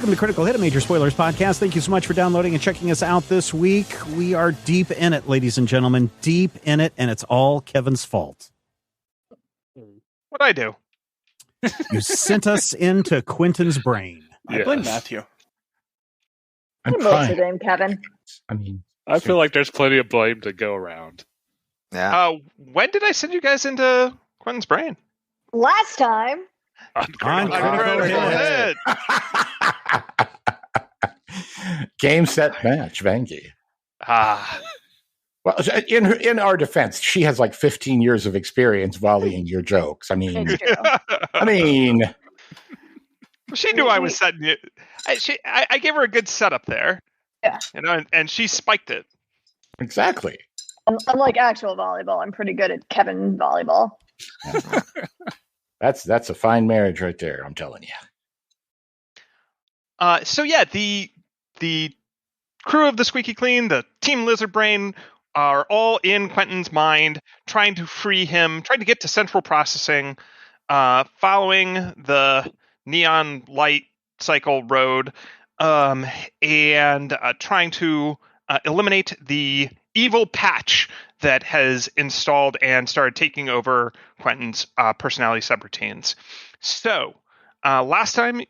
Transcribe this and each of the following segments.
Welcome to Critical Hit, a Major Spoilers podcast. Thank you so much for downloading and checking us out this week. We are deep in it, ladies and gentlemen, deep in it, and it's all Kevin's fault. What'd I do? You sent us into Quentin's brain. I blame Matthew. I'm most of them, Kevin. I feel like there's plenty of blame to go around. Yeah. When did I send you guys into Quentin's brain? Last time. On Critical Hit. Game, set, match, Vangie. Well, in our defense, she has like 15 years of experience volleying your jokes. It's true. She knew I was setting it. I gave her a good setup there. Yeah. And she spiked it. Exactly. Unlike actual volleyball, I'm pretty good at Kevin volleyball. That's a fine marriage right there, I'm telling you. The crew of the Squeaky Clean, the Team Lizard Brain, are all in Quentin's mind, trying to free him, trying to get to central processing, following the neon light cycle road, and trying to eliminate the evil patch that has installed and started taking over Quentin's personality subroutines. So, last time...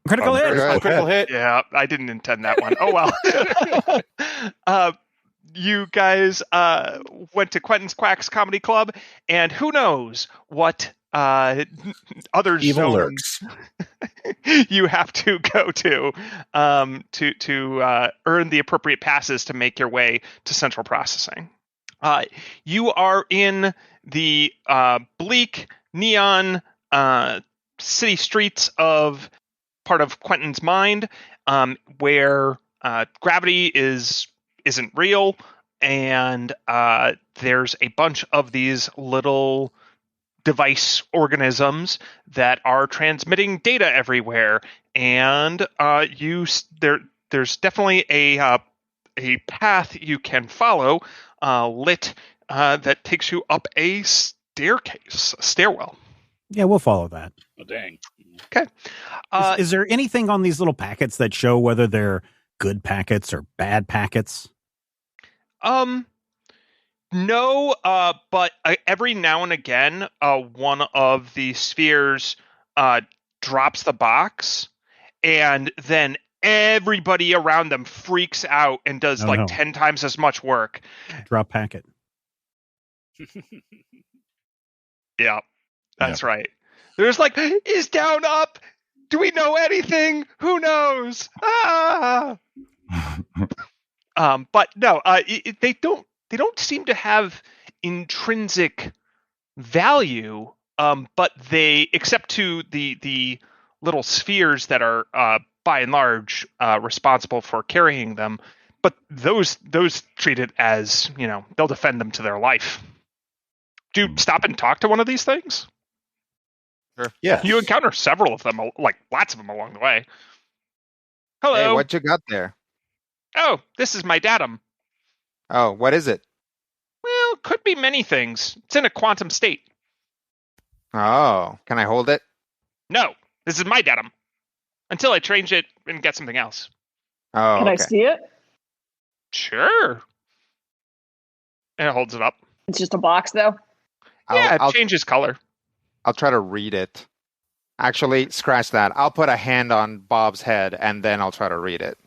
Critical Hit. Critical Hit. Yeah, I didn't intend that one. Oh, well. You guys went to Quentin's Quacks Comedy Club, and who knows what other Evil zones you have to go to earn the appropriate passes to make your way to central processing. You are in the bleak neon city streets of part of Quentin's mind, where gravity isn't real, and there's a bunch of these little device organisms that are transmitting data everywhere, and there's definitely a path you can follow lit that takes you up a stairwell. Yeah, we'll follow that. Oh, dang. Okay. Is there anything on these little packets that show whether they're good packets or bad packets? No, but every now and again, one of the spheres drops the box, and then everybody around them freaks out and does 10 times as much work. Drop packet. Yeah, that's right. There's like, is down up? Do we know anything? Who knows? But no, they don't seem to have intrinsic value. But they, except to the little spheres that are by and large responsible for carrying them. But those treat it as, they'll defend them to their life. Do you stop and talk to one of these things? Sure. Yeah. You encounter several of them, like lots of them along the way. Hello. Hey, what you got there? Oh, this is my datum. Oh, what is it? Well, could be many things. It's in a quantum state. Oh, can I hold it? No, this is my datum. Until I change it and get something else. Oh, Can I okay. see it? Sure. And it holds it up. It's just a box, though. It changes color. I'll try to read it. Actually, scratch that. I'll put a hand on Bob's head, and then I'll try to read it.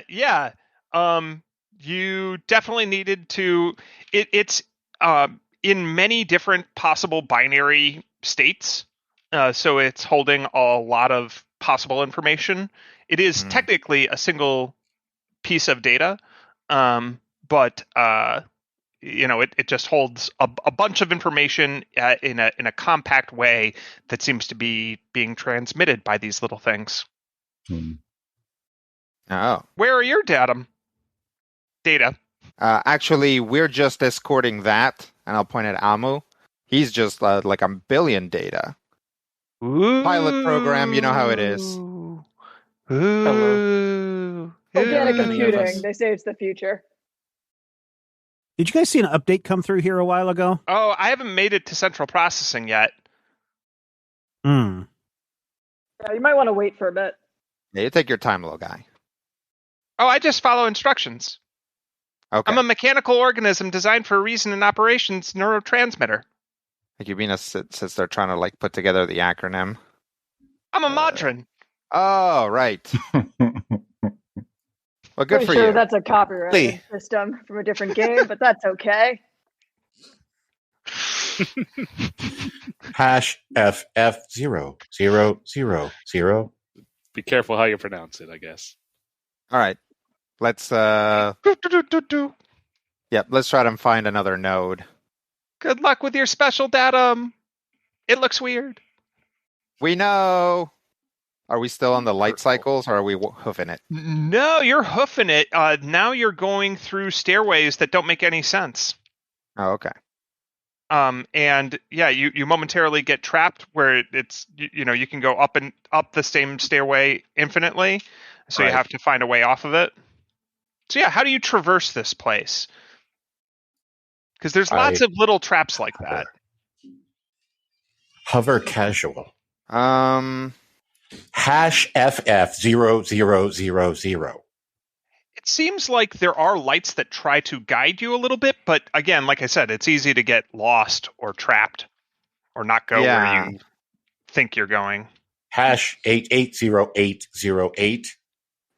Yeah. You definitely needed to... It's in many different possible binary states. So it's holding a lot of possible information. It is technically a single piece of data, but it just holds a bunch of information in a compact way that seems to be being transmitted by these little things. Oh. Where are your data? Actually, we're just escorting that, and I'll point at Amu. He's just like a billion data. Ooh. Pilot program, you know how it is. Ooh. Hello. Organic computing. They say it's the future. Did you guys see an update come through here a while ago? Oh, I haven't made it to central processing yet. Yeah, you might want to wait for a bit. Yeah, you take your time, little guy. Oh, I just follow instructions. Okay. I'm a mechanical organism designed for reason and operations neurotransmitter. Like Yubina sits there trying to like put together the acronym. I'm a Modron. Oh, right. Well, good Pretty for sure you. that's a copyrighted system from a different game, but that's okay. #FF0000. Be careful how you pronounce it, I guess. All right. Let's let's try to find another node. Good luck with your special datum. It looks weird. We know. Are we still on the light cycles, or are we hoofing it? No, you're hoofing it. Now you're going through stairways that don't make any sense. Oh, okay. And yeah, you momentarily get trapped where it's you can go up and up the same stairway infinitely, so Right. you have to find a way off of it. So yeah, how do you traverse this place? Because there's lots of little traps like that. Hover casual. #FF0000. It seems like there are lights that try to guide you a little bit, but again, like I said, it's easy to get lost or trapped or not go where you think you're going. #880808.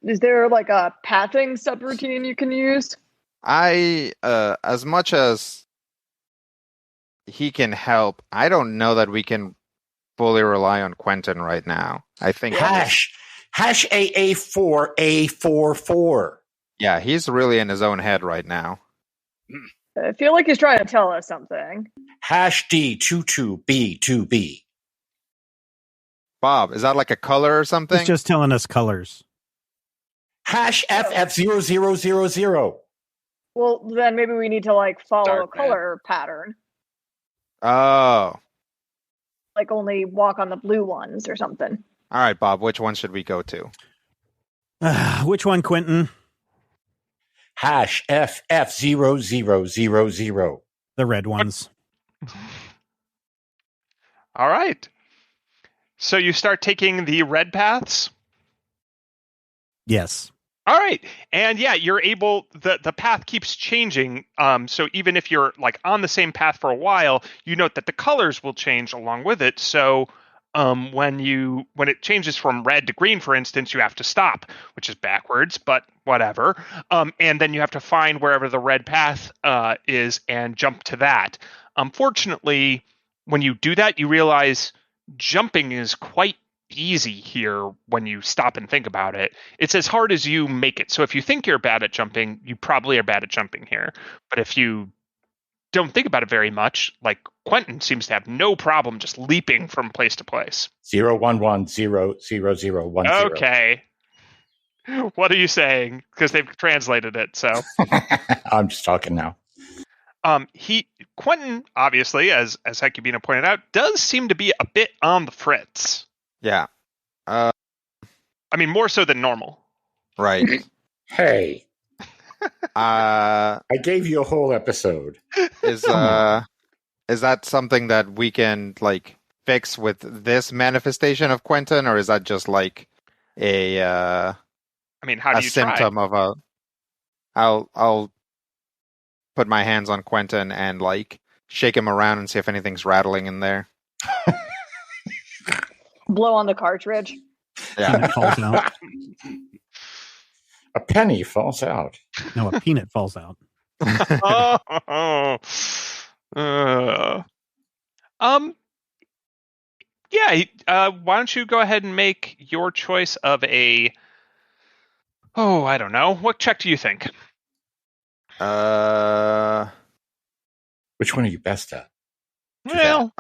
Is there like a pathing subroutine you can use? As much as he can help, I don't know that we can fully rely on Quentin right now. I think #AA4A44. Yeah, he's really in his own head right now. I feel like he's trying to tell us something. #D22B2B. Bob, is that like a color or something? He's just telling us colors. #FF0000. Well, then maybe we need to like follow Dark a color pattern. Oh. Like only walk on the blue ones or something. All right, Bob, which one should we go to? Which one, Quentin? #FF0000. The red ones. All right. So you start taking the red paths? Yes. All right. And yeah, you're able, the path keeps changing. So even if you're like on the same path for a while, you note that the colors will change along with it. So when it changes from red to green, for instance, you have to stop, which is backwards, but whatever. And then you have to find wherever the red path is and jump to that. Unfortunately, when you do that, you realize jumping is quite easy here when you stop and think about it. It's as hard as you make it. So if you think you're bad at jumping, you probably are bad at jumping here. But if you don't think about it very much, like Quentin seems to have no problem just leaping from place to place. 011000010. Okay. What are you saying? Because they've translated it, so. I'm just talking now. Quentin, obviously, as Hecubina pointed out, does seem to be a bit on the fritz. Yeah. I mean, more so than normal. Right. Hey, I gave you a whole episode. Is that something that we can like fix with this manifestation of Quentin, or is that just like a I mean, how do you symptom try? of a? I'll put my hands on Quentin and like shake him around and see if anything's rattling in there. Blow on the cartridge. Yeah. It falls out. A penny falls out. No, a peanut falls out. Yeah. Why don't you go ahead and make your choice of a? Oh, I don't know. What check do you think? Which one are you best at? Well,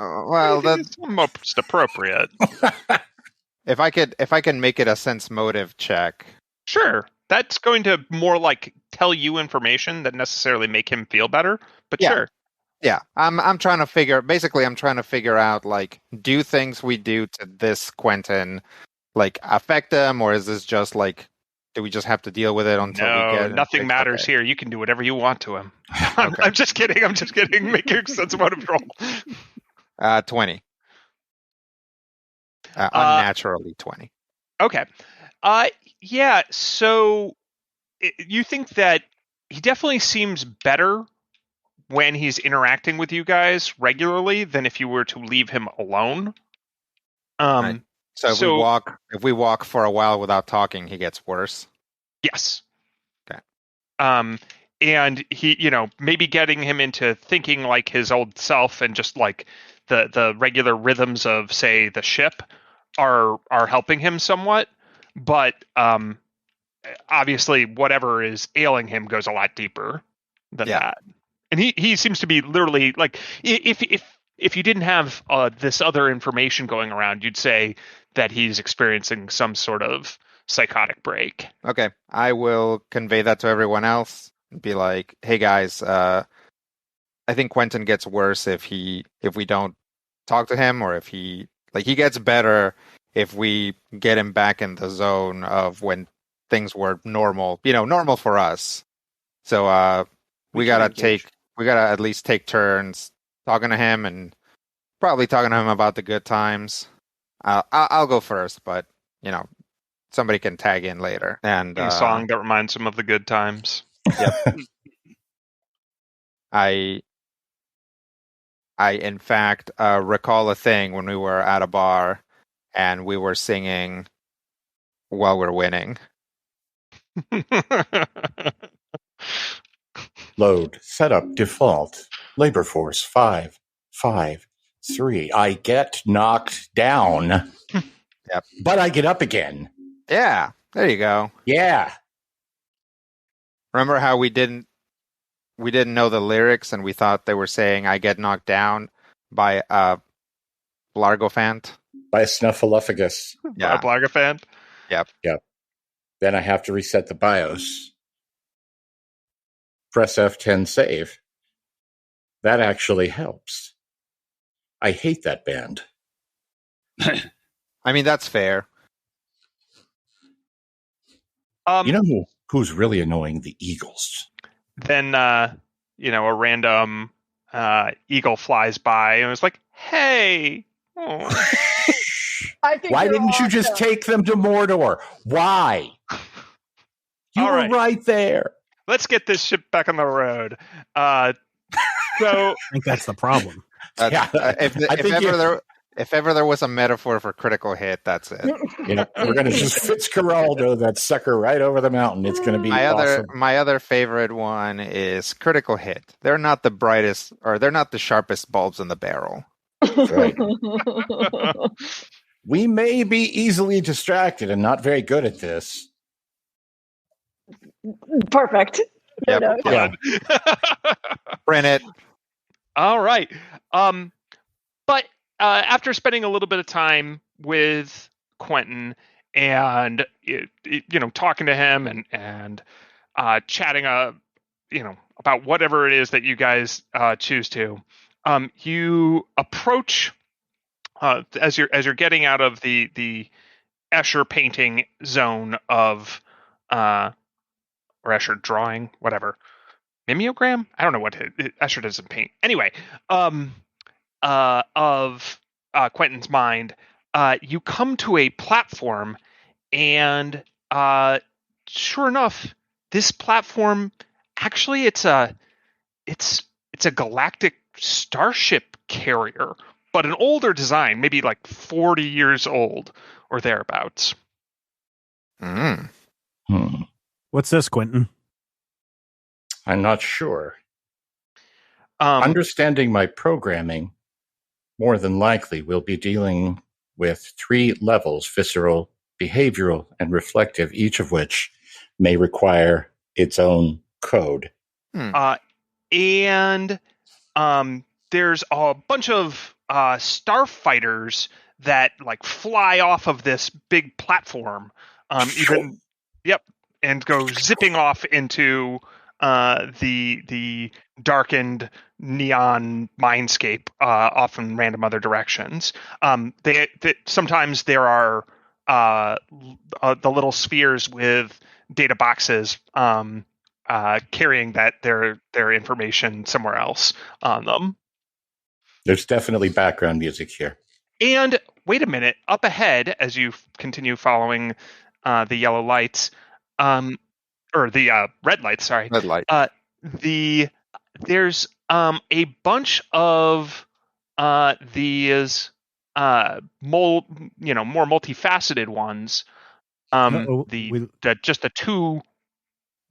that's most appropriate. If I can make it a sense motive check. Sure. That's going to more like tell you information than necessarily make him feel better, but Yeah. sure. Yeah, I'm trying to figure out like, do things we do to this Quentin like affect him, or is this just like, do we just have to deal with it until we get it? Nothing matters okay. here. You can do whatever you want to him. Okay. I'm just kidding. Make your sense motive roll. 20. Unnaturally 20. Okay. Yeah, so you think that he definitely seems better when he's interacting with you guys regularly than if you were to leave him alone. Right. So if we walk for a while without talking, he gets worse. Yes. Okay. And he, maybe getting him into thinking like his old self and just like the regular rhythms of, say, the ship are helping him somewhat. But obviously, whatever is ailing him goes a lot deeper than that. And he seems to be literally like, if you didn't have this other information going around, you'd say that he's experiencing some sort of psychotic break. Okay, I will convey that to everyone else and be like, "Hey guys, I think Quentin gets worse if we don't talk to him, or if he gets better if we get him back in the zone of when things were normal, normal for us. So we gotta at least take turns talking to him and probably talking to him about the good times. I'll go first, but somebody can tag in later. And a song that reminds him of the good times. Yep. I in fact recall a thing when we were at a bar and we were singing while we're winning. Load, setup, default, labor force 5, 5, 3. I get knocked down. Yep. But I get up again. Yeah, there you go. Yeah. Remember how we didn't know the lyrics and we thought they were saying "I get knocked down" by Blargophant? By a snuffleupagus. Yeah. By Blargophant? Yep. Then I have to reset the BIOS. Press F10 save. That actually helps. I hate that band. I mean, that's fair. You know who's really annoying? The Eagles. Then, a random eagle flies by and was like, hey. Oh. Why didn't you just take them to Mordor? Why? You were right there. Let's get this ship back on the road. So I think that's the problem. If ever there was a metaphor for critical hit, that's it. We're going to just Fitzcarraldo that sucker right over the mountain. It's going to be awesome. My other favorite one is critical hit. They're not the brightest, or they're not the sharpest bulbs in the barrel. Right. We may be easily distracted and not very good at this. Perfect. Yep. Yeah. Print it. All right. But after spending a little bit of time with Quentin and talking to him and chatting about whatever it is that you guys choose to, you approach as you're getting out of the Escher painting zone of or Escher drawing, whatever. Mimeogram? I don't know what Escher doesn't paint. Anyway, of Quentin's mind, you come to a platform, and sure enough, this platform actually it's a galactic starship carrier, but an older design, maybe like 40 years old or thereabouts. What's this, Quentin? I'm not sure. Understanding my programming, more than likely we'll be dealing with 3 levels: visceral, behavioral, and reflective, each of which may require its own code. And there's a bunch of starfighters that like fly off of this big platform, and go zipping off into the darkened neon mindscape off in random other directions. They sometimes there are the little spheres with data boxes carrying their information somewhere else on them. There's definitely background music here. And wait a minute, up ahead, as you continue following the yellow lights, or the red lights, sorry. Red light. There's a bunch of these more multifaceted ones. Just the two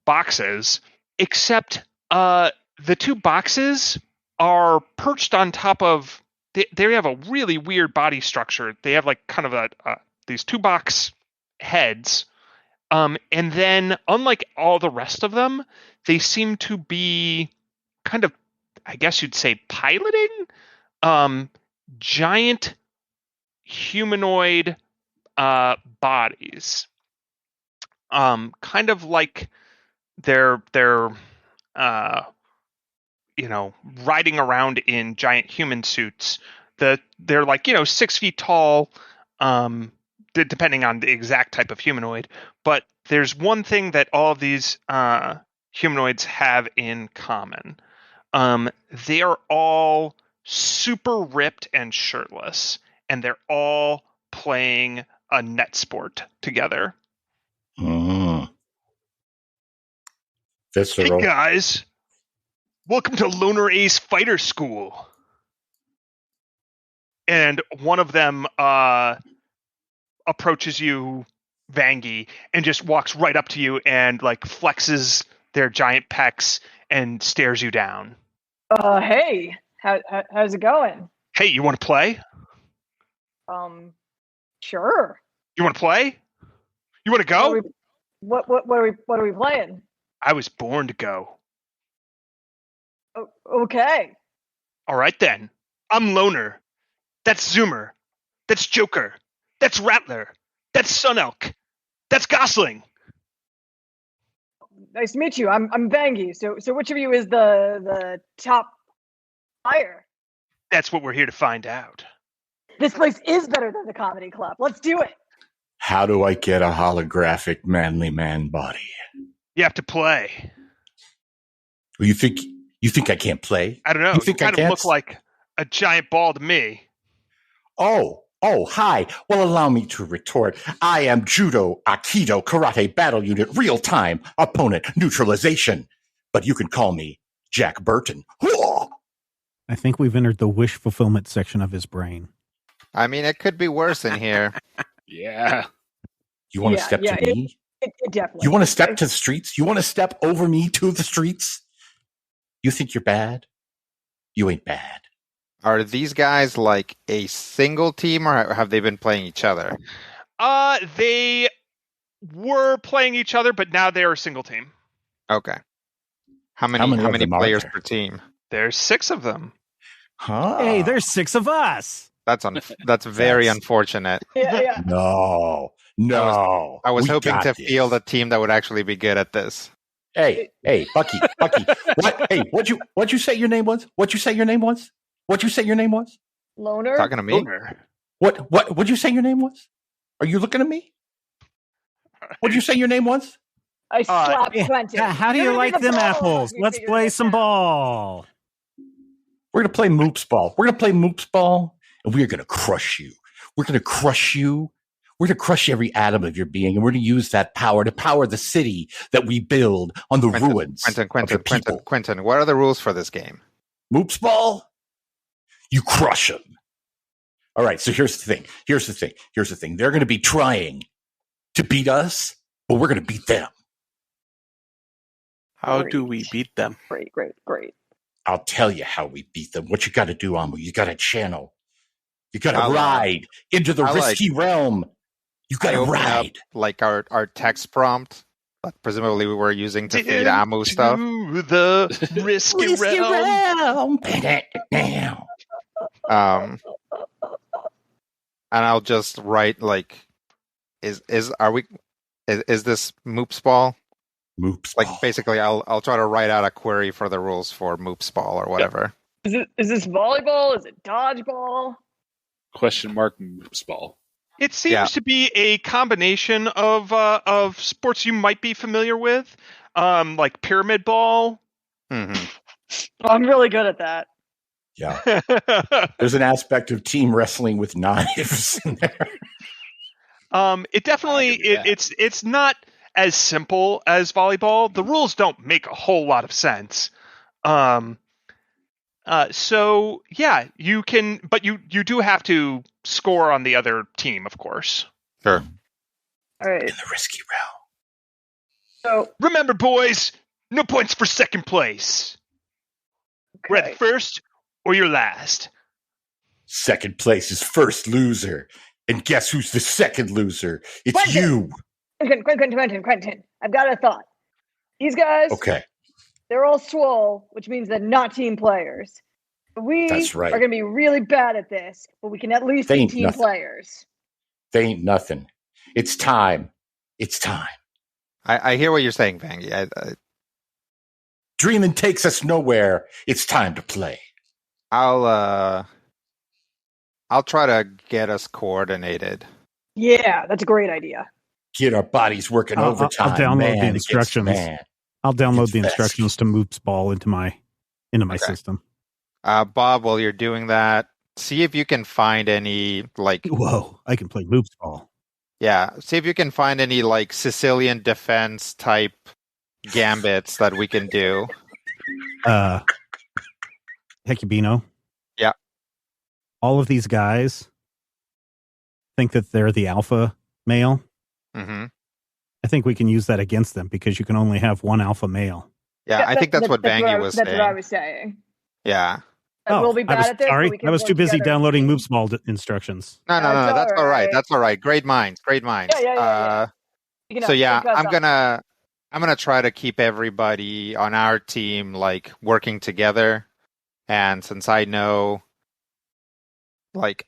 boxes, except the two boxes are perched on top of. They have a really weird body structure. They have like kind of these two box heads, and then unlike all the rest of them, they seem to be kind of, I guess you'd say, piloting giant humanoid bodies, kind of like they're riding around in giant human suits. They're like 6 feet tall, depending on the exact type of humanoid. But there's one thing that all of these humanoids have in common. They are all super ripped and shirtless, and they're all playing a net sport together. Visceral. Hey guys, welcome to Loner Ace Fighter School. And one of them approaches you, Vangie, and just walks right up to you and like flexes their giant pecs and stares you down. Hey, how's it going? Hey, you want to play? Sure. You want to play? You want to go? What are we playing? I was born to go. Okay. All right then. I'm Loner. That's Zoomer. That's Joker. That's Rattler. That's Sun Elk. That's Gosling. Nice to meet you. I'm Vangie. So which of you is the top player? That's what we're here to find out. This place is better than the comedy club. Let's do it. How do I get a holographic manly man body? You have to play. Well, you think I can't play? I don't know. You think kind I of can't? look like a giant ball to me. Oh, hi. Well, allow me to retort. I am Judo, Aikido, Karate Battle Unit, real-time, opponent, neutralization. But you can call me Jack Burton. I think we've entered the wish fulfillment section of his brain. I mean, it could be worse in here. Yeah. You want to step to me? It definitely. You want to step to the streets? You want to step over me to the streets? You think you're bad? You ain't bad. Are these guys like a single team, or have they been playing each other? They were playing each other, but now they're a single team. Okay. How many players per team? There's 6 of them. Huh? Hey, there's 6 of us. That's very unfortunate. Yeah. No. I was We hoping got to this. field a team that would actually be good at this. Hey, Bucky. What? Hey, what'd you say your name was? What'd you say your name was? Loner. Talking to me? What'd you say your name was? Are you looking at me? What'd you say your name was? I slapped Quentin. How do you like them apples? Let's play some ball. We're gonna play Moops Ball, and we're gonna crush you. We're gonna crush every atom of your being, and we're gonna use that power to power the city that we build on the ruins of your people. Quentin, what are the rules for this game? Moops Ball, you crush them. All right, so here's the thing. They're gonna be trying to beat us, but we're gonna beat them. How do we beat them? Great. I'll tell you how we beat them. What you got to do, Amu, you got to channel. You got to I'll, ride into the risky realm. You got to ride. Like our text prompt that presumably we were using to feed Amu stuff. The risky realm. And I'll just write like, is this Moops Ball? Moops Like Ball. basically, I'll try to write out a query for the rules for Moops Ball or whatever. Is this volleyball? Is it dodgeball? Question mark Moops Ball. It seems to be a combination of sports you might be familiar with, like pyramid ball. Mm-hmm. I'm really good at that. Yeah. There's an aspect of team wrestling with knives in there. It definitely it's not as simple as volleyball. The rules don't make a whole lot of sense. So yeah, you can, but you do have to score on the other team, of course. Sure. All right. In the risky realm. So Remember, boys, no points for second place. We're okay. at first or you're last. Second place is first loser. And guess who's the second loser? It's Quentin! you. Quentin. I've got a thought. These guys, Okay. they're all swole, which means they're not team players. We That's right. are going to be really bad at this, but we can at least They be ain't team nothing. players. They ain't nothing. It's time. It's time. I hear what you're saying, Vangie. Dreaming takes us nowhere. It's time to play. I'll try to get us coordinated. Yeah, that's a great idea. Get our bodies working overtime. I'll download man the against instructions. man. I'll download It's the best. instructions to Moop's ball into my Okay. system. Bob, while you're doing that, see if you can find any Whoa, I can play Moop's ball. see if you can find any Sicilian defense type gambits that we can do. Hecubino. Yeah. All of these guys think that they're the alpha male. Mm-hmm. I think we can use that against them because you can only have one alpha male. Yeah, I think that's what Vangie was saying. That's what I was saying. Yeah. We'll be bad at this. Sorry, but we can I was work too busy together. downloading Moop's ball instructions. No, That's that's all right. alright. That's all right. Great minds. Yeah. You know, So yeah, think us up. I'm gonna try to keep everybody on our team working together. And since I know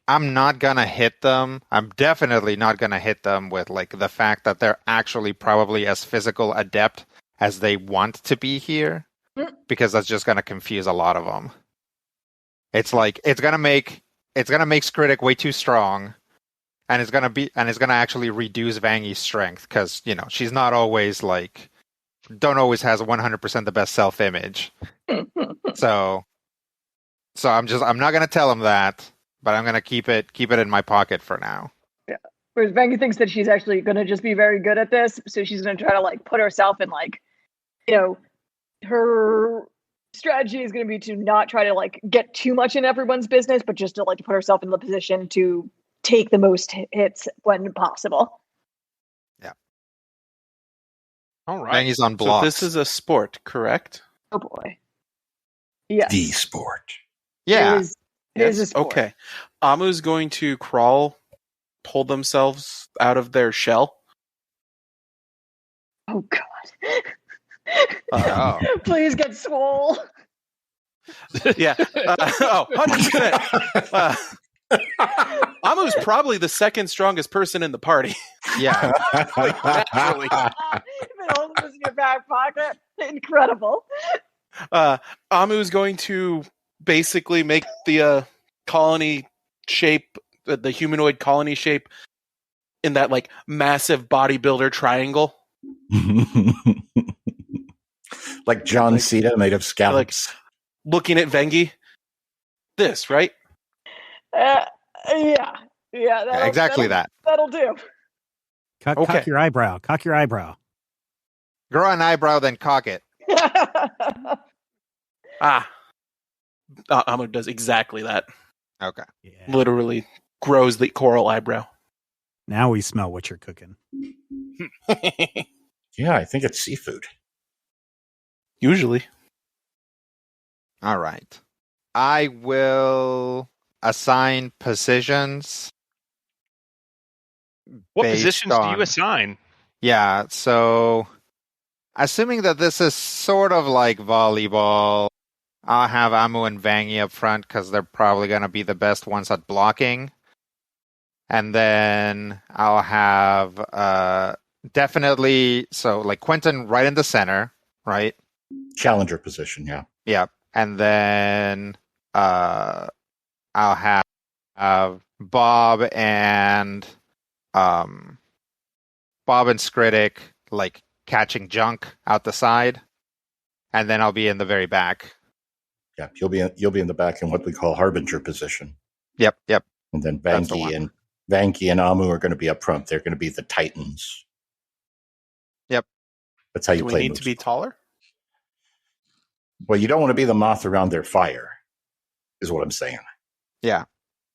I'm not gonna hit them, I'm definitely not gonna hit them with the fact that they're actually probably as physical adept as they want to be here, because that's just gonna confuse a lot of them. It's gonna make Skritic way too strong, and it's gonna actually reduce Vangie's strength because she's not always don't always has 100% the best self image. So I'm not gonna tell him that, but I'm gonna keep it in my pocket for now. Yeah. Whereas Vangie thinks that she's actually going to just be very good at this, so she's going to try to put herself in her strategy is going to be to not try to get too much in everyone's business, but just to put herself in the position to take the most hits when possible. Yeah. All right. Vangie's on So blocks. this is a sport, correct? Oh boy. Yes. The sport. Yeah. It is a sport. Okay. Amu's going to crawl, pull themselves out of their shell. Oh god. Oh. Please get swole. Yeah. 100%. Amu's probably the second strongest person in the party. Yeah. Naturally. It holds this in your back pocket. Incredible. Amu's going to basically make the colony shape, the humanoid colony shape, in that massive bodybuilder triangle. Like John Cena made of scallops. Looking at Vengi. This, right? Yeah. Exactly that. That'll do. Cock your eyebrow. Cock your eyebrow. Grow an eyebrow, then cock it. Amu does exactly that. Okay. Yeah. Literally grows the coral eyebrow. Now we smell what you're cooking. Yeah, I think it's seafood. Usually. All right. I will assign positions. What based positions do on- you assign? Yeah, so assuming that this is sort of like volleyball, I'll have Amu and Vangi up front because they're probably going to be the best ones at blocking. And then I'll have definitely, Quentin right in the center, right? Challenger position, yeah. Yep. And then I'll have Bob and Skritic catching junk out the side, and then I'll be in the very back. Yeah, you'll be in the back in what we call harbinger position. Yep. And then That's the Vanky and Amu are going to be up front. They're going to be the Titans. Yep. That's how you Do we play need moves. to be taller? Well, you don't want to be the moth around their fire, is what I'm saying. Yeah.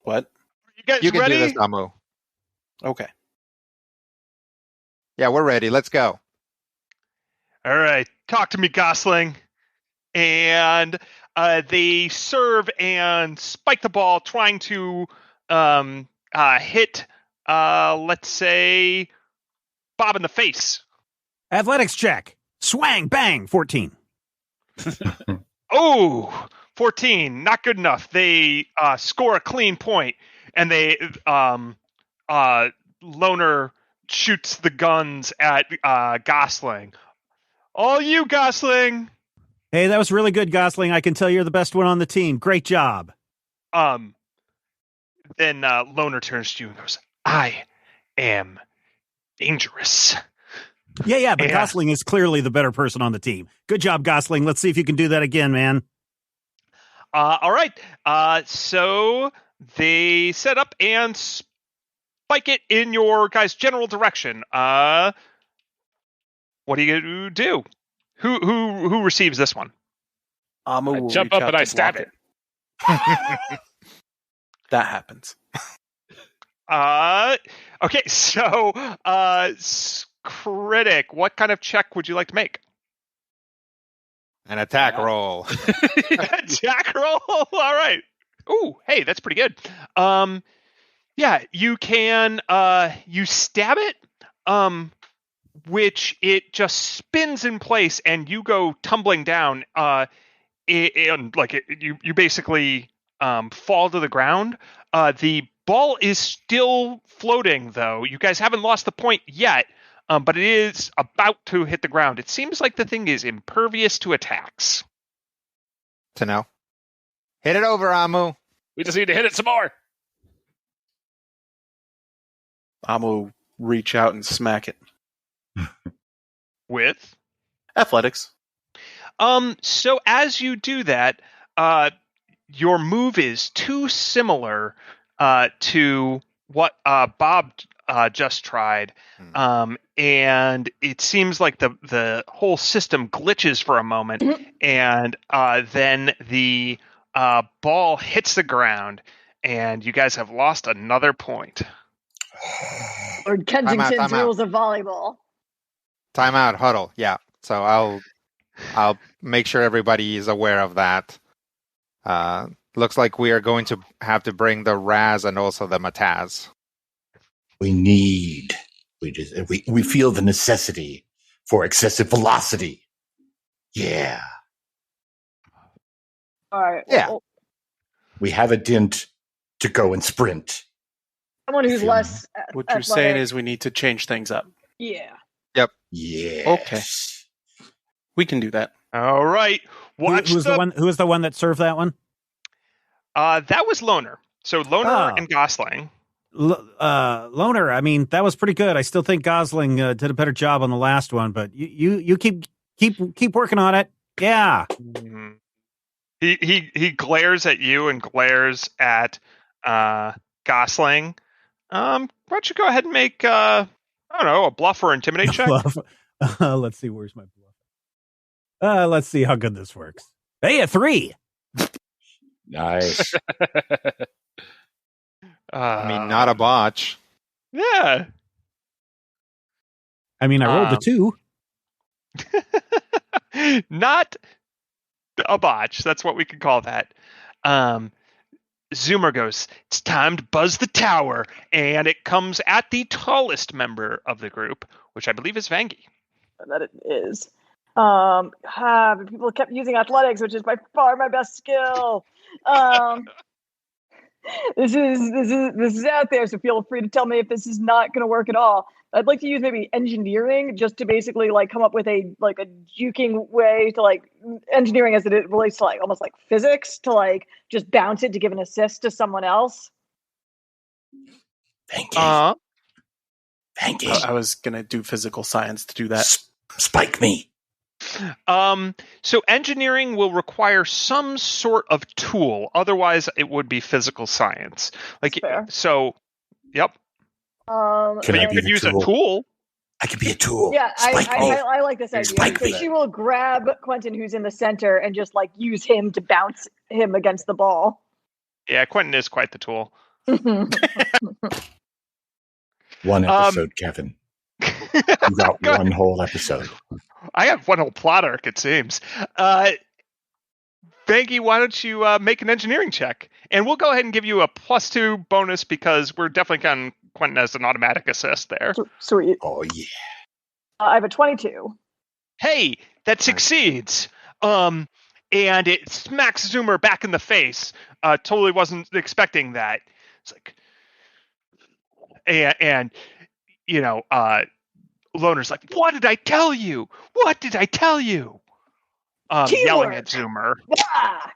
What? You guys You can ready? do this, Amu. Okay. Yeah, we're ready. Let's go. All right, talk to me, Gosling. And they serve and spike the ball, trying to hit, let's say, Bob in the face. Athletics check. Swang, bang, 14. Oh, 14, not good enough. They score a clean point, and they Loner shoots the guns at Gosling. All you, Gosling. Hey, that was really good, Gosling. I can tell you're the best one on the team. Great job. Then Loner turns to you and goes, I am dangerous. Yeah, but Yeah. Gosling is clearly the better person on the team. Good job, Gosling. Let's see if you can do that again, man. All right. So they set up and spike it in your guys' general direction. What do you do? Who receives this one? Amu I will jump reach up out and I to stab block it. That happens. Okay, so Critic, what kind of check would you like to make? An attack roll. Attack roll. All right. Ooh, hey, that's pretty good. Yeah, you can you stab it, which it just spins in place and you go tumbling down. And you basically fall to the ground. The ball is still floating, though. You guys haven't lost the point yet, but it is about to hit the ground. It seems like the thing is impervious to attacks. To know. Hit it over, Amu. We just need to hit it some more. Amu will reach out and smack it. With? Athletics. So as you do that, your move is too similar to what Bob just tried, and it seems like the whole system glitches for a moment, and then the ball hits the ground, and you guys have lost another point. Or Kensington's Time out. rules of volleyball. Timeout, huddle. Yeah. So I'll make sure everybody is aware of that. Looks like we are going to have to bring the Raz and also the Mataz. We feel the necessity for excessive velocity. Yeah. All right. Yeah. Well, We have a dint to go and sprint. someone who's less. What you're saying is we need to change things up. Yeah. Yes. Okay. We can do that. All right, watch Who was the one that served that one? That was Loner. So Loner and Gosling. Loner, I mean, that was pretty good. I still think Gosling did a better job on the last one, but you keep working on it. Yeah. Mm-hmm. He glares at you and glares at Gosling. Why don't you go ahead and make I don't know, a bluff or intimidate check? Let's see, where's my bluff? Let's see how good this works. Hey, a 3. Nice. I mean, not a botch. Yeah. I mean, I rolled a 2. Not a botch. That's what we could call that. Zoomer goes, it's time to buzz the tower. And it comes at the tallest member of the group, which I believe is Vangi. That it is. But people kept using athletics, which is by far my best skill. This is out there, so feel free to tell me if this is not going to work at all. I'd like to use maybe engineering just to basically like come up with a juking way to like engineering as it relates to like almost like physics to like just bounce it to give an assist to someone else. Thank you. I was going to do physical science to do that. Spike me. So engineering will require some sort of tool. Otherwise, it would be physical science. Like, Fair. so, yep. Can But I you be could the use a tool? tool. I could be a tool. Yeah, Spike me. I like this idea. Spike So me. she will grab Quentin, who's in the center, and just like use him to bounce him against the ball. Yeah, Quentin is quite the tool. One episode, Kevin. You got one whole episode. I have one whole plot arc, it seems. Vangie, why don't you make an engineering check? And we'll go ahead and give you a +2 bonus because we're definitely counting Quentin as an automatic assist there. Sweet. Oh, yeah. I have a 22. Hey, that succeeds. And it smacks Zoomer back in the face. Totally wasn't expecting that. It's like, and you know, Loner's like, "What did I tell you? What did I tell you?" Yelling at Zoomer. Ah!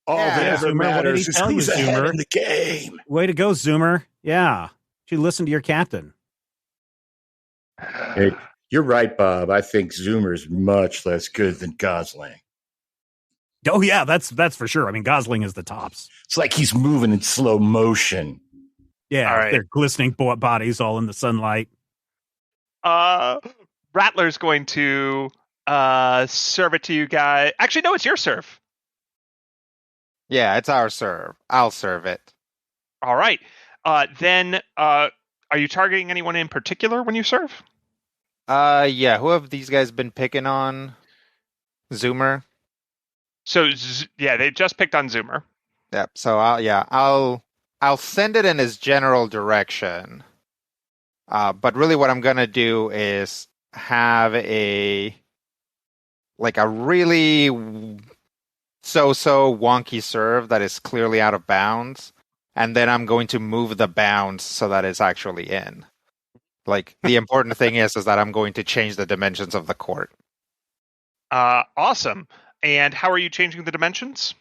All Yeah, that ever Zoomer, what did matters he is tell you, who's ahead Zoomer? in the game. Way to go, Zoomer. Yeah. You listen to your captain. Hey, you're right, Bob. I think Zoomer's much less good than Gosling. Oh, yeah, that's for sure. I mean, Gosling is the tops. It's like he's moving in slow motion. Yeah, All right. they're glistening bodies all in the sunlight. Rattler's going to serve it to you guys. Actually, no, it's your serve. Yeah, it's our serve. I'll serve it. All right. Then, are you targeting anyone in particular when you serve? Yeah, who have these guys been picking on? Zoomer? So, yeah, they just picked on Zoomer. Yep. So I'll send it in his general direction. But really what I'm gonna do is have a really so wonky serve that is clearly out of bounds, and then I'm going to move the bounds so that it's actually in. Like, the important thing is that I'm going to change the dimensions of the court. Awesome. And how are you changing the dimensions?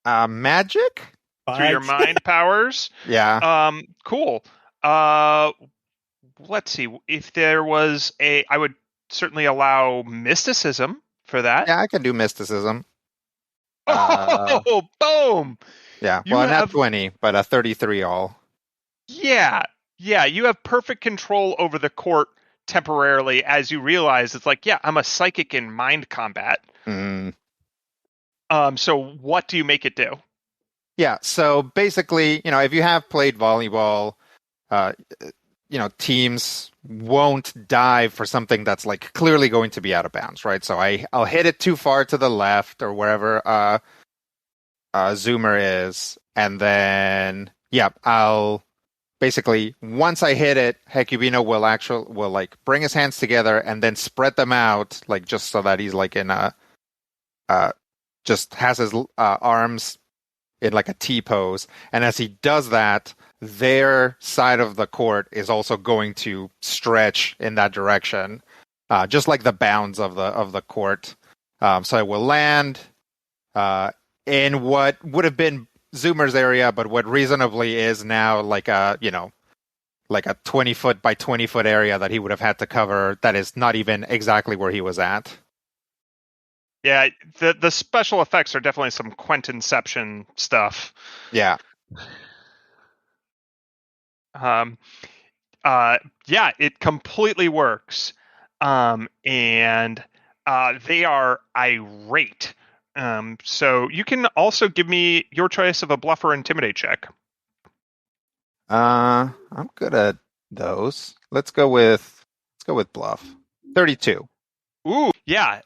Magic? Through your mind powers? Yeah. Cool. Let's see. If there was I would certainly allow mysticism for that. Yeah, I can do mysticism. Oh, boom! Yeah, You well, not have- 20, but a 33 all. Yeah. You have perfect control over the court temporarily as you realize it's like, yeah, I'm a psychic in mind combat. Mm. So what do you make it do? Yeah, so basically, if you have played volleyball, teams won't dive for something that's like clearly going to be out of bounds, right? So I'll hit it too far to the left or wherever Zoomer is, and then I'll basically, once I hit it, Hecubino will like bring his hands together and then spread them out, like just so that he's like in just has his arms in like a T pose. And as he does that, their side of the court is also going to stretch in that direction, just like the bounds of the court. So it will land in what would have been Zoomer's area, but what reasonably is now like a 20-foot by 20-foot area that he would have had to cover. That is not even exactly where he was at. Yeah, the special effects are definitely some Quentinception stuff. Yeah. It completely works. And they are irate. So you can also give me your choice of a bluff or intimidate check. I'm good at those. Let's go with bluff. 32. Ooh, yeah.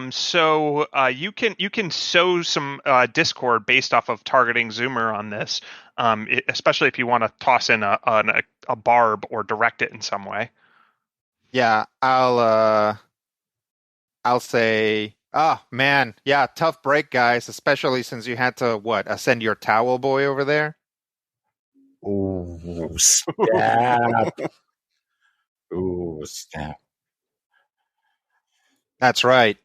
So you can sow some discord based off of targeting Zoomer on this, especially if you want to toss in a barb or direct it in some way. Yeah, I'll say, oh man, yeah, tough break, guys, especially since you had to ascend your towel boy over there. Ooh, snap. Ooh, snap. That's right.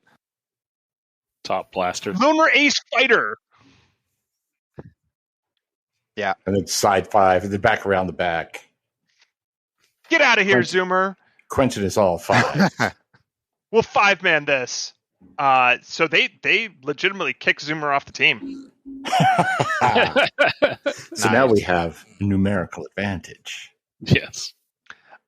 Top blaster. Lunar Ace Fighter. Yeah. And then side 5, and then back around the back. Get out of here, Zoomer. Quentin is all 5. We'll 5-man this. So they legitimately kick Zoomer off the team. So now we have a numerical advantage. Yes.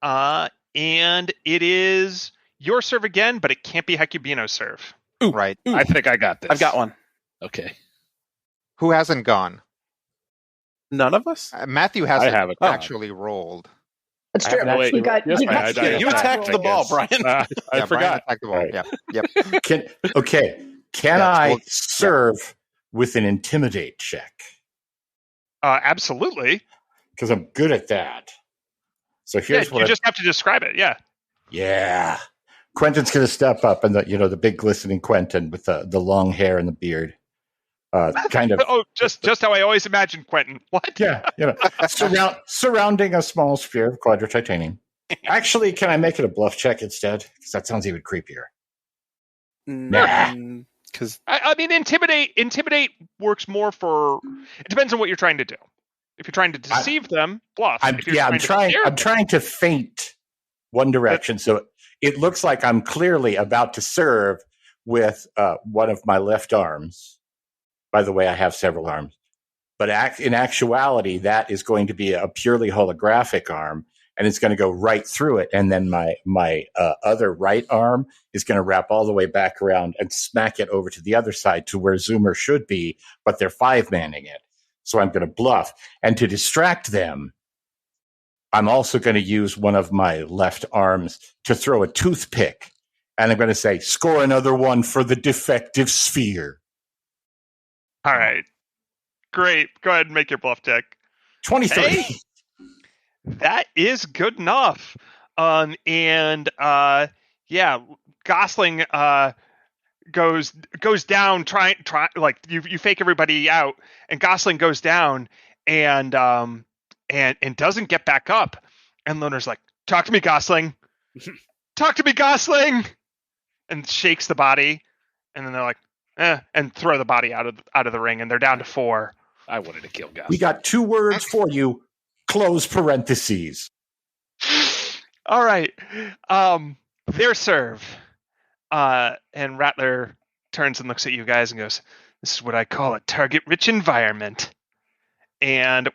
And it is your serve again, but it can't be Hecubino's serve. Ooh, Right. ooh, I think I got this. I've got one. Okay. Who hasn't gone? None of us? Matthew hasn't haven't. actually rolled. That's I true. haven't actually- You got, yes, you I- got I- straight you back attacked roll. the ball, Yes. Brian. I Yeah, forgot. Brian attacked the ball. Right. Yep. Can Yeah, I well, serve with an intimidate check? Absolutely. Because I'm good at that. So Yeah, here's what you just have to describe it. Yeah. Yeah. Quentin's going to step up, and the big glistening Quentin with the long hair and the beard, kind of. Oh, just how I always imagined Quentin. What? Yeah, surrounding a small sphere of quadra titanium. Actually, can I make it a bluff check instead? Because that sounds even creepier. Nah. Because I mean, intimidate works more for. It depends on what you're trying to do. If you're trying to deceive them, bluff. I'm If you're trying to feint one direction, so it looks like I'm clearly about to serve with one of my left arms. By the way, I have several arms, but in actuality, that is going to be a purely holographic arm, and it's going to go right through it, and then my other right arm is going to wrap all the way back around and smack it over to the other side to where Zoomer should be, but they're 5-manning it. So I'm going to bluff, and to distract them, I'm also going to use one of my left arms to throw a toothpick, and I'm going to say, "Score another one for the defective sphere." All right. Great. Go ahead and make your bluff check. 23. Hey. That is good enough. Yeah, Gosling goes down. Try like you fake everybody out, and Gosling goes down and doesn't get back up. And Loner's like, "Talk to me, Gosling. Talk to me, Gosling," and shakes the body. And then they're like, and throw the body out of the ring, and they're down to 4. I wanted to kill Gus. We got 2 words for you. Close parentheses. All right. Their serve. And Rattler turns and looks at you guys and goes, "This is what I call a target-rich environment." And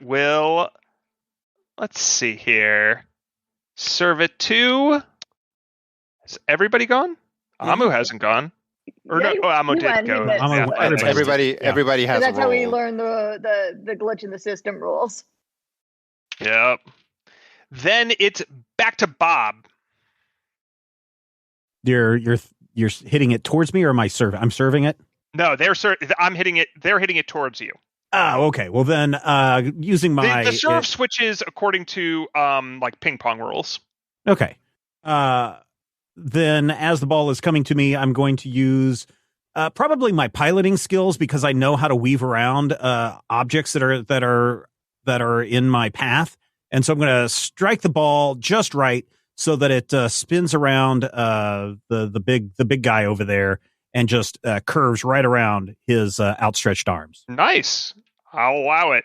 let's see here. Serve it to... Has everybody gone? Amu hasn't gone. Or Yeah, no, Amu he did went, he go. went. Amu- Yeah, Everybody has. That's how we rolled. learn the glitch in the system rules. Yep. Then it's back to Bob. You're hitting it towards me, or am I serving? I'm serving it. No, I'm hitting it. They're hitting it towards you. Oh, okay. Well, then, using my The serve switches according to like ping pong rules. okay. Then, as the ball is coming to me, I'm going to use probably my piloting skills, because I know how to weave around objects that are in my path, and so I'm going to strike the ball just right so that it spins around the big guy over there and just curves right around his outstretched arms. Nice. I'll allow it.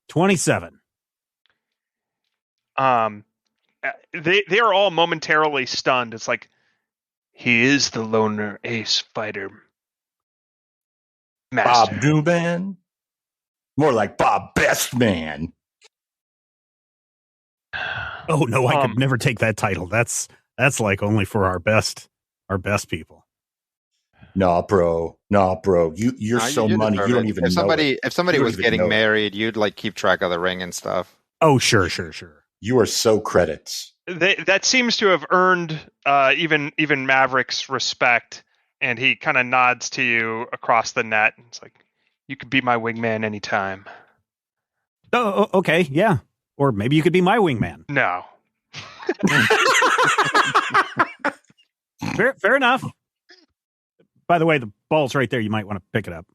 27. They are all momentarily stunned. It's like, he is the loner ace fighter master. Bob Newman? More like Bob Bestman. Oh no, I could never take that title. That's like only for our best people. Nah, bro. You're so money. You don't even know it. If somebody You don't was even getting know it. married, you'd like keep track of the ring and stuff. Oh, sure. You are so credits. That seems to have earned even Maverick's respect, and he kind of nods to you across the net. It's like, you could be my wingman anytime. Oh, okay, yeah. Or maybe you could be my wingman. No. Fair enough. By the way, the ball's right there. You might want to pick it up.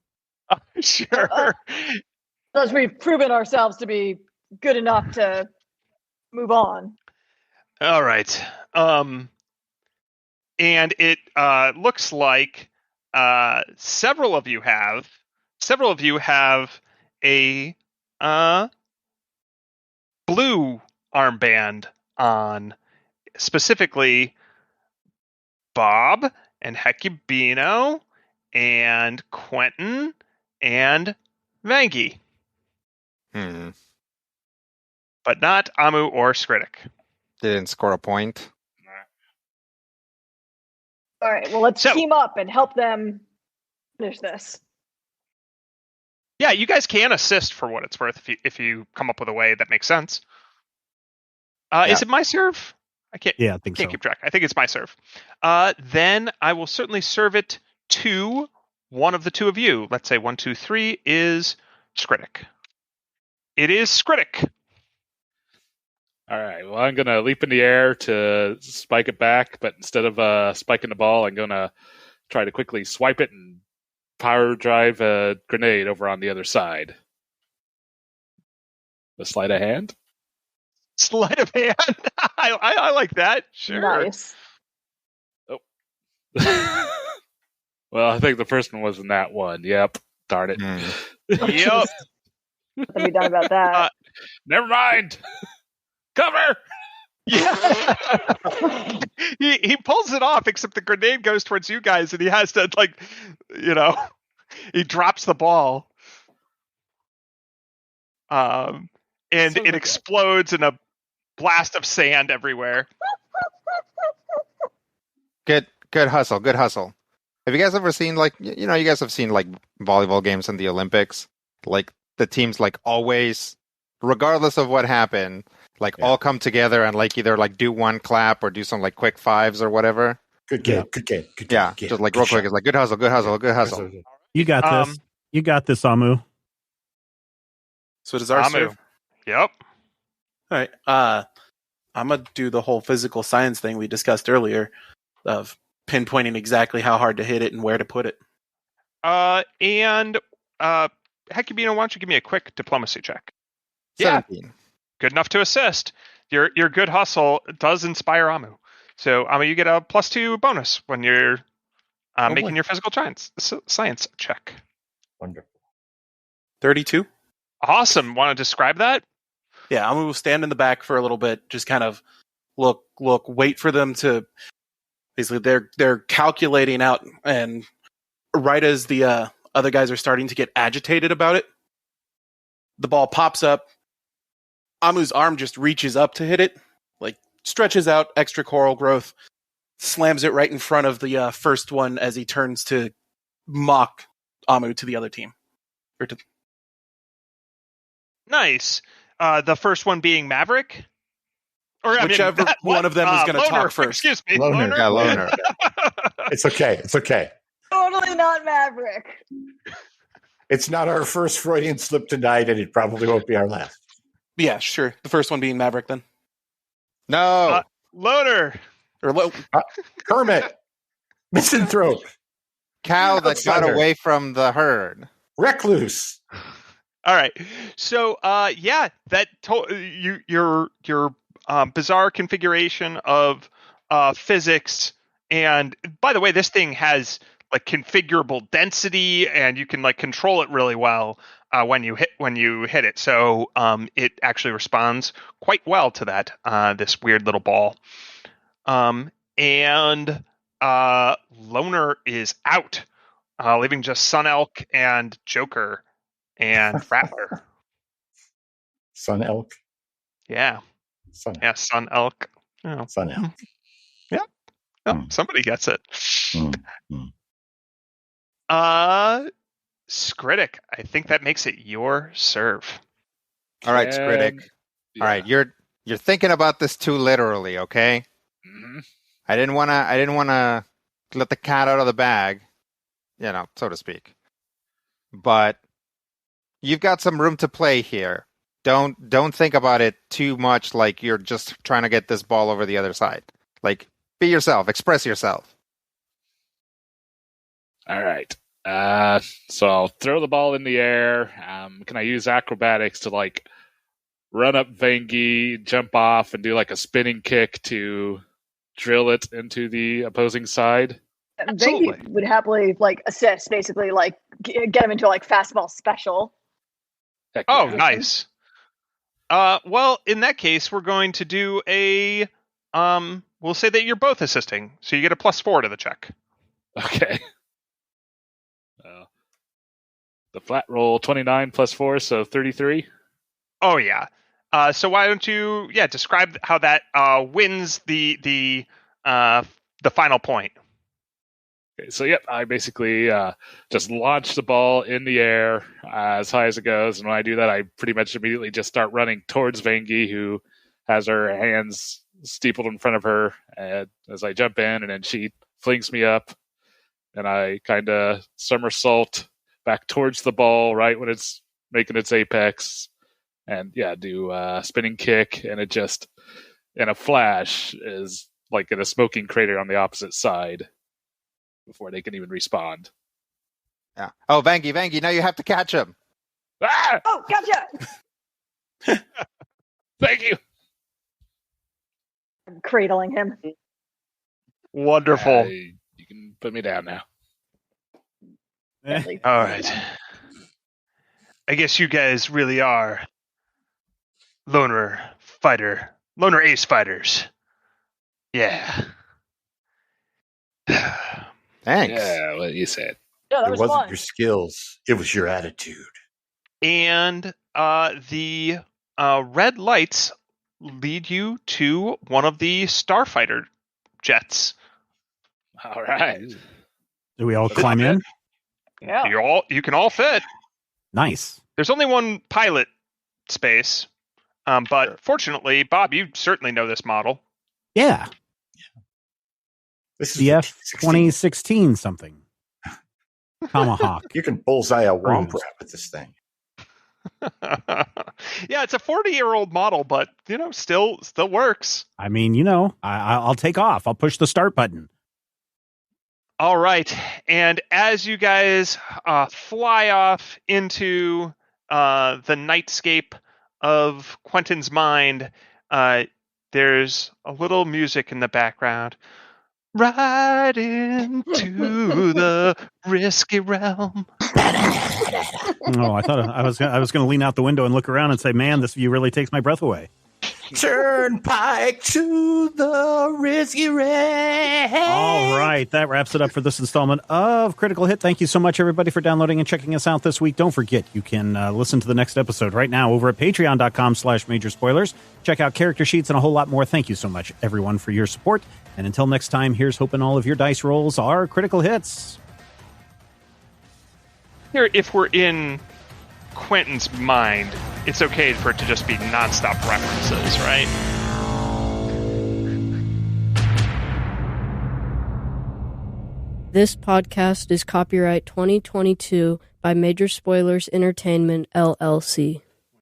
Sure. Thus, we've proven ourselves to be good enough to move on. All right. And it looks like several of you have a blue armband on, specifically Bob and Hecubino and Quentin and Vangi, but not Amu or Skritic. Didn't score a point. All right, well, let's team up and help them finish this. Yeah, you guys can assist for what it's worth if you come up with a way that makes sense. Is it my serve? I can't. Yeah, I think can't so. keep track. I think it's my serve. Then I will certainly serve it to one of the two of you. Let's say 1, 2, 3 is Skritic. It is Skritic. All right. Well, I'm going to leap in the air to spike it back, but instead of spiking the ball, I'm going to try to quickly swipe it and power drive a grenade over on the other side. The sleight of hand? Sleight of hand. I like that. Sure. Nice. Oh. Well, I think the first one was in that one. Yep. Darn it. Yep. What have you done about that? Never mind. Cover. Yeah. he pulls it off, except the grenade goes towards you guys, and he has to he drops the ball. And it explodes in a blast of sand everywhere. Good hustle. Good hustle. Have you guys ever seen you guys have seen volleyball games in the Olympics? Like the teams always, regardless of what happened, all come together and either do one clap or do some quick fives or whatever. Good game. Good game. Good game. Yeah, just real quick. It's good hustle. Good hustle. Good hustle. You got this. You got this, Amu. So does our Amu. serve? Yep. All right. I'm going to do the whole physical science thing we discussed earlier of pinpointing exactly how hard to hit it and where to put it. And Hecubino, why don't you give me a quick diplomacy check? 17. Yeah. Good enough to assist. Your good hustle does inspire Amu. So, Amu, you get a +2 bonus when you're making your physical science check. Wonderful. 32. Awesome. Want to describe that? Yeah, I'm going to stand in the back for a little bit, just kind of look, wait for them to. Basically, they're calculating out, and right as the other guys are starting to get agitated about it, the ball pops up. Amu's arm just reaches up to hit it, stretches out, extra coral growth, slams it right in front of the first one as he turns to mock Amu to the other team. Nice. The first one being Maverick? Whichever one of them is going to talk first. Excuse me. Loner. Yeah, Loner. It's okay. It's okay. Totally not Maverick. It's not our first Freudian slip tonight, and it probably won't be our last. Yeah, sure. The first one being Maverick, then. No. Loner. Or Kermit. Misanthrope. Cow that got Outsider. away from the herd. Recluse. All right. So, that your bizarre configuration of physics, and by the way, this thing has configurable density, and you can control it really well when you hit it. So, it actually responds quite well to that this weird little ball. And Loner is out, leaving just Sun Elk and Joker and Rattler. Sun Elk. Yeah. Sun Elk. Yeah, Sun Elk. Oh. Sun Elk. Yeah. Oh, somebody gets it. Mm. Skritic, I think that makes it your serve. All right, Skritic. Yeah. All right, you're thinking about this too literally, okay? Mm-hmm. I didn't want to let the cat out of the bag, so to speak. But you've got some room to play here. Don't think about it too much like you're just trying to get this ball over the other side. Be yourself, express yourself. All right. So I'll throw the ball in the air. Can I use acrobatics to run up Vangi, jump off, and do a spinning kick to drill it into the opposing side? Absolutely. Vangi would happily assist, basically get him into fastball special. Heck Oh, yeah. nice. Well, in that case, we're going to do a we'll say that you're both assisting, so you get a +4 to the check. Okay. The flat roll 29 plus 4, so 33. Oh yeah. So why don't you describe how that wins the final point? Okay, so I basically just launch the ball in the air as high as it goes, and when I do that, I pretty much immediately just start running towards Vangie, who has her hands steepled in front of her, and as I jump in, and then she flings me up, and I kind of somersault back towards the ball right when it's making its apex, and do a spinning kick, and it just, in a flash, is like in a smoking crater on the opposite side before they can even respond. Yeah. Oh, Vangie, now you have to catch him. Ah! Oh, gotcha! Thank you. I'm cradling him. Wonderful. You can put me down now. All right. I guess you guys really are loner ace fighters. Yeah. Thanks. Yeah, what you said. Yeah, that It was wasn't fun. your skills; it was your attitude. And the red lights lead you to one of the starfighter jets. All right. Do we all climb in? Yeah. You can all fit. Nice. There's only one pilot space, but fortunately, Bob, you certainly know this model. Yeah. This is DF 16. 2016 something. Tomahawk. You can bullseye a womp Cruise. rat with this thing. Yeah, it's a 40-year-old model, but still works. I mean, I'll take off. I'll push the start button. All right, and as you guys fly off into the nightscape of Quentin's mind, there's a little music in the background. Right into the risky realm. Oh, I thought I was going to lean out the window and look around and say, "Man, this view really takes my breath away." Turnpike to the risky race. All right, that wraps it up for this installment of Critical Hit. Thank you so much, everybody, for downloading and checking us out this week. Don't forget, you can listen to the next episode right now over at patreon.com/majorspoilers. Check out character sheets and a whole lot more. Thank you so much, everyone, for your support. And until next time, here's hoping all of your dice rolls are critical hits. Here, if we're in Quentin's mind, it's okay for it to just be nonstop references, right? This podcast is copyright 2022 by Major Spoilers Entertainment, LLC.